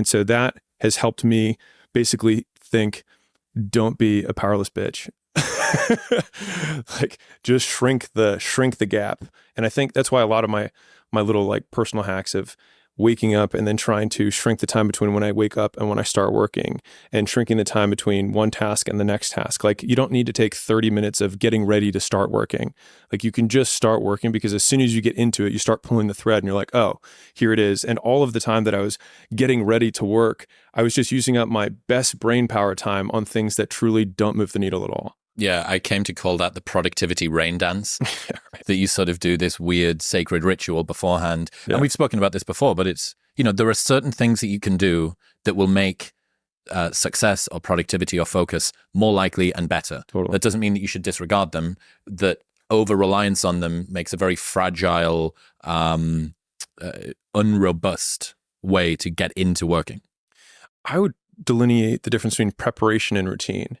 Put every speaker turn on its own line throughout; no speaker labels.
And so that has helped me basically think, don't be a powerless bitch. Like, just shrink the gap. And I think that's why a lot of my little like personal hacks of waking up and then trying to shrink the time between when I wake up and when I start working, and shrinking the time between one task and the next task. Like, you don't need to take 30 minutes of getting ready to start working. Like, you can just start working, because as soon as you get into it, you start pulling the thread and you're like, oh, here it is. And all of the time that I was getting ready to work, I was just using up my best brain power time on things that truly don't move the needle at all.
Yeah, I came to call that the productivity rain dance.
Yeah, right.
That you sort of do this weird sacred ritual beforehand.
Yeah.
And we've spoken about this before, but it's, there are certain things that you can do that will make success or productivity or focus more likely and better.
Totally.
That doesn't mean that you should disregard them. That over-reliance on them makes a very fragile, unrobust way to get into working.
I would delineate the difference between preparation and routine.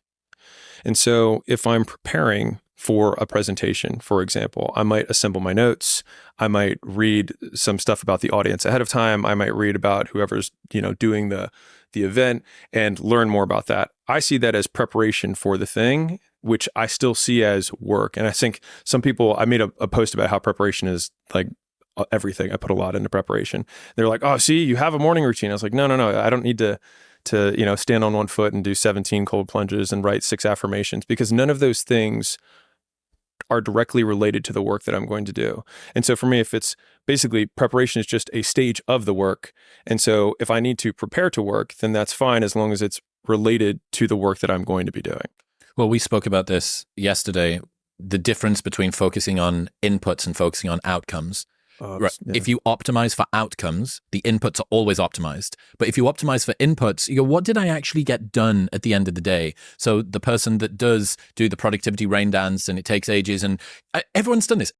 And so if I'm preparing for a presentation, for example, I might assemble my notes. I might read some stuff about the audience ahead of time. I might read about whoever's, doing the event and learn more about that. I see that as preparation for the thing, which I still see as work. And I think some people, I made a post about how preparation is like everything. I put a lot into preparation. They're like, oh, see, you have a morning routine. I was like, no, I don't need to stand on one foot and do 17 cold plunges and write 6 affirmations, because none of those things are directly related to the work that I'm going to do. And so for me, if it's basically preparation is just a stage of the work. And so if I need to prepare to work, then that's fine, as long as it's related to the work that I'm going to be doing.
Well, we spoke about this yesterday, the difference between focusing on inputs and focusing on outcomes. Right. Yeah. If you optimize for outcomes, the inputs are always optimized. But if you optimize for inputs, you go, what did I actually get done at the end of the day? So the person that does do the productivity rain dance and it takes ages, and everyone's done this.